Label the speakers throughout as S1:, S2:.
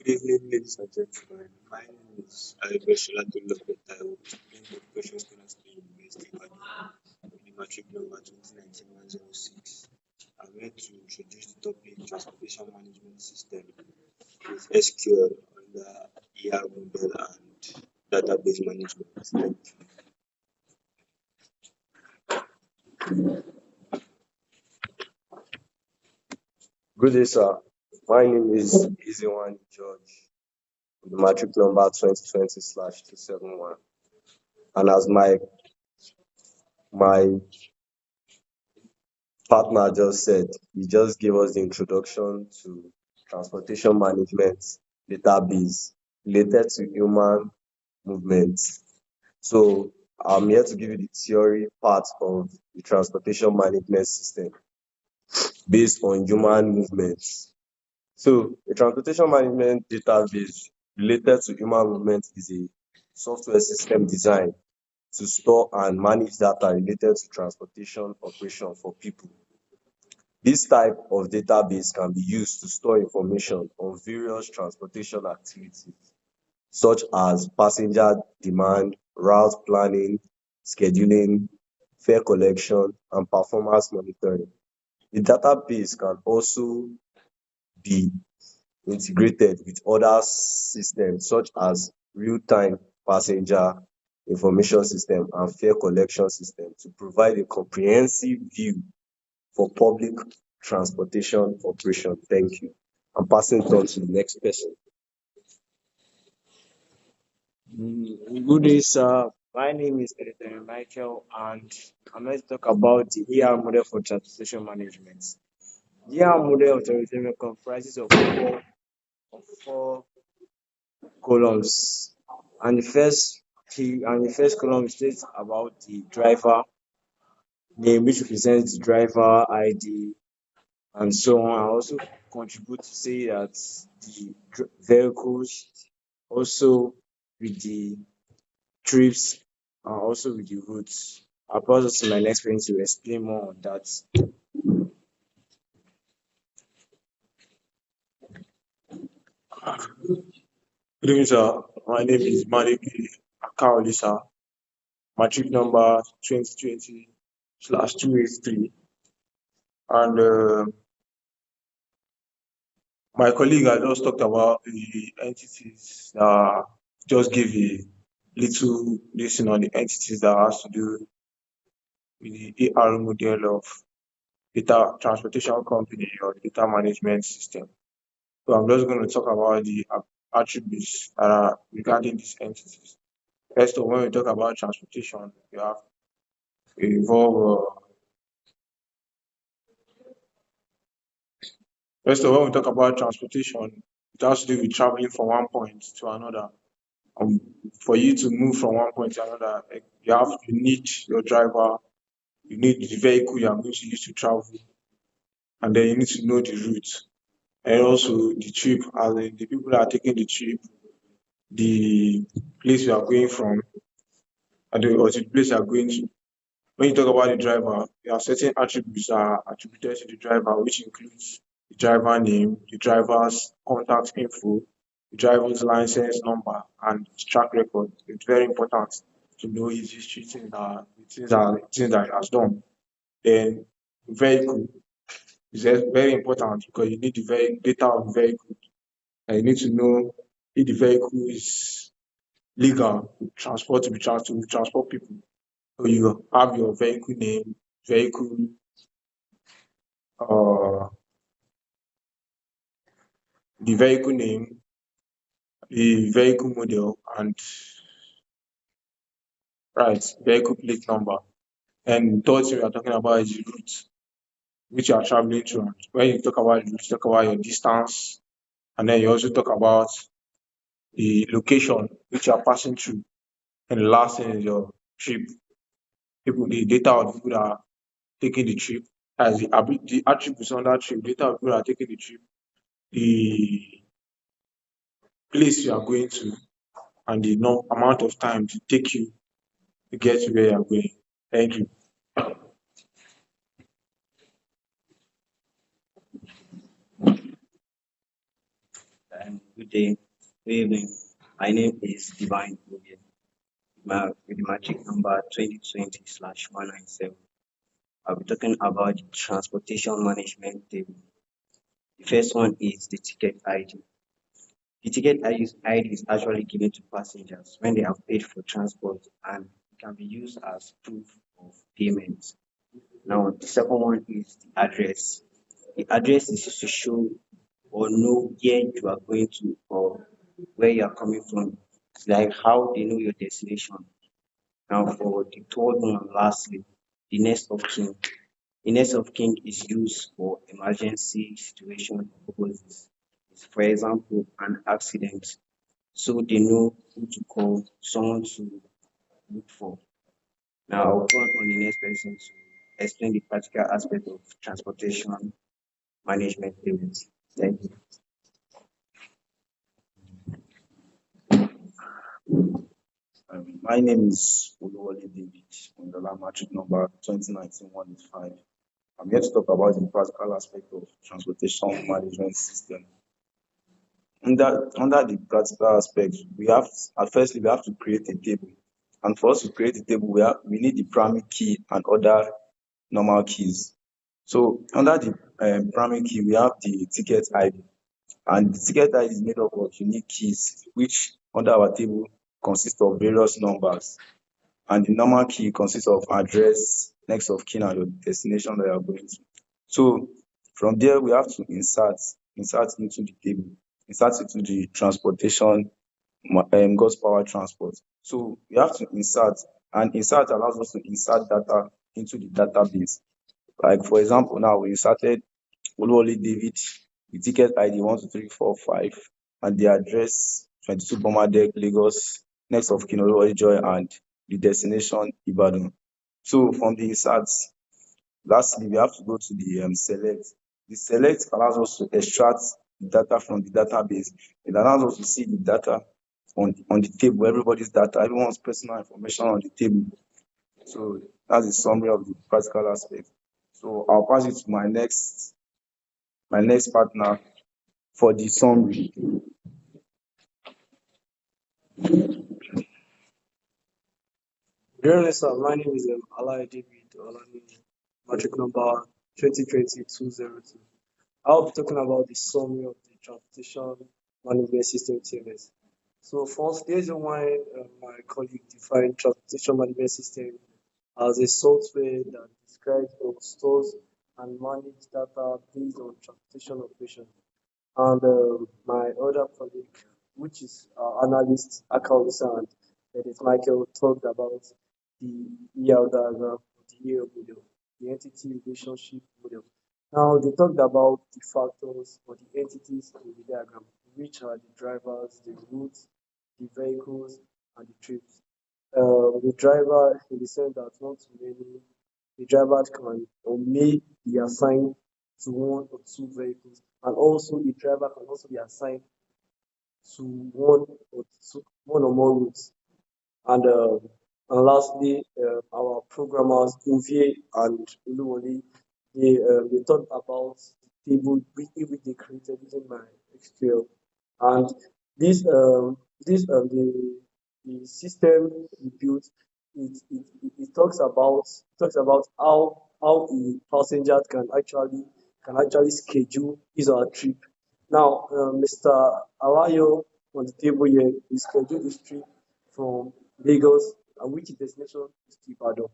S1: Good evening, ladies and gentlemen. My name is Alibashola Dolope Taiwo, being the Education Student at the University of Ibadan, with the matric number 2019-106. I'm here to introduce the topic Transportation Management System with SQL under ER model and database management. Thank you.
S2: Good day, sir. My name is Ezewan George, with the matric number 2020/271. And as my partner just said, he just gave us the introduction to transportation management database related to human movement. So I'm here to give you the theory part of the transportation management system based on human movements. So a transportation management database related to human movement is a software system designed to store and manage data related to transportation operation for people. This type of database can be used to store information on various transportation activities such as passenger demand, route planning, scheduling, fare collection, and performance monitoring. The database can also be integrated with other systems such as real-time passenger information system and fare collection system to provide a comprehensive view for public transportation operation. Thank you. I'm passing it on to the next person.
S3: Good day, sir. My name is Edith Michael, and I'm going to talk about the ER model for transportation management. The ER model of transportation management comprises of four columns, and the first column states about the driver name, which represents the driver ID, and so on. I also contribute to say that the vehicles also with the trips and also with the routes. I'll pass it to my next friend to explain more on that.
S4: Good evening, sir. My name is Maliki Akaoli, sir. Matric number 2020/283. And my colleague had just talked about the entities, just give a little lesson on the entities that has to do with the AR model of data transportation company or data management system. So I'm just going to talk about the attributes that are regarding these entities. First of all, when we talk about transportation, we have to involve. First of all, when we talk about transportation, it has to do with traveling from one point to another. For you to move from one point to another, you need your driver, you need the vehicle you are going to use to travel, and then you need to know the route and also the trip, as in the people that are taking the trip, the place you are going from, or the place you are going to. When you talk about the driver, there are certain attributes that are attributed to the driver, which includes the driver name, the driver's contact info, the driver's license number, and his track record. It's very important to know his history, things that he has done. Then vehicle is very important because you need the data of the vehicle, and you need to know if the vehicle is legal to transport people. So you have your vehicle name, vehicle, uh, the vehicle name, the vehicle model, and vehicle plate number. And third thing we are talking about is the route which you are traveling through. When you talk about the route, you talk about your distance, and then you also talk about the location which you are passing through. And the last thing is your trip. The data of the people that are taking the trip, as the attributes on that trip, data of people that are taking the trip, the place you are going to, and the amount of time to take you to get to where you are going. Thank you.
S5: Good day, good evening. My name is Divine Oye. With the matric number 2020/197. I'll be talking about the transportation management table. The first one is the ticket ID. The ticket ID is actually given to passengers when they have paid for transport and it can be used as proof of payment. Now, the second one is the address. The address is used to show or know where you are going to or where you are coming from. It's like how they know your destination. Now, for the third one, lastly, the next of kin. The next of kin is used for emergency situation purposes. For example, an accident, so they know who to call, someone to look for. Now, I'll go on the next person to explain the practical aspect of transportation management payments. Thank you.
S3: My name is Oluwole David on the matric number 2019-185. I'm here to talk about the practical aspect of transportation management system. Under the practical aspect, we have to create a table. And for us to create a table, we need the primary key and other normal keys. So under the primary key, we have the ticket ID. And the ticket ID is made up of unique keys, which under our table consists of various numbers. And the normal key consists of address, next of kin, and your destination that you are going to. So from there, we have to insert into the table, insert into the transportation, God's power transport. So we have to insert, and insert allows us to insert data into the database. Like for example, now we inserted Oluwole David, the ticket ID 12345, and the address 22 Bomber Deck, Lagos, next of kin Oluwole Joy, and the destination Ibadan. So from the inserts, lastly, we have to go to the select. The select allows us to extract the data from the database. It allows us to see the data on the table, everybody's data, everyone's personal information on the table. So that's a summary of the practical aspect. So I'll pass it to my next partner for the summary.
S6: Dear listener, my name is Alai David Olani, matric number 2020-202. I'll be talking about the summary of the transportation management system TMS. So for stage one, my colleague defined transportation management system as a software that describes or stores and manages data based on transportation operations. And my other colleague, which is analyst, accountant, that is Michael, talked about the ER diagram, the ER model, the entity relationship model. Now they talked about the factors or the entities in the diagram, which are the drivers, the routes, the vehicles, and the trips. The driver, in the sense that one to many, the driver can or may be assigned to one or two vehicles, and also the driver can also be assigned to one or more routes. And lastly, our programmers Uvier and Uluwole, they talked about the table which they created using my SQL. And this this the system we built, it talks about how a passenger can actually schedule his or her trip. Now, Mr. Alayo on the table here, he scheduled his trip from Lagos, and which destination is to Ibadan.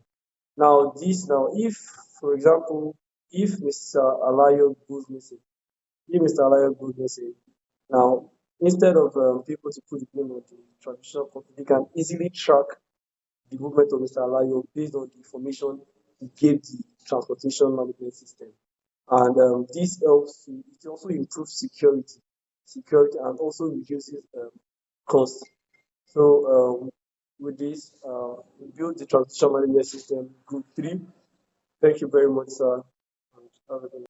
S6: Now, if for example, if Mr. Alayo goes missing, if Mr. Alayo goes missing, now instead of people to put the blame on the traditional company, they can easily track the movement of Mr. Alayo based on the information he gave the transportation management system. And this helps to, it also improves security and also reduces cost. So with this, we built the transportation management system group 3. Thank you very much, sir. And have a good night.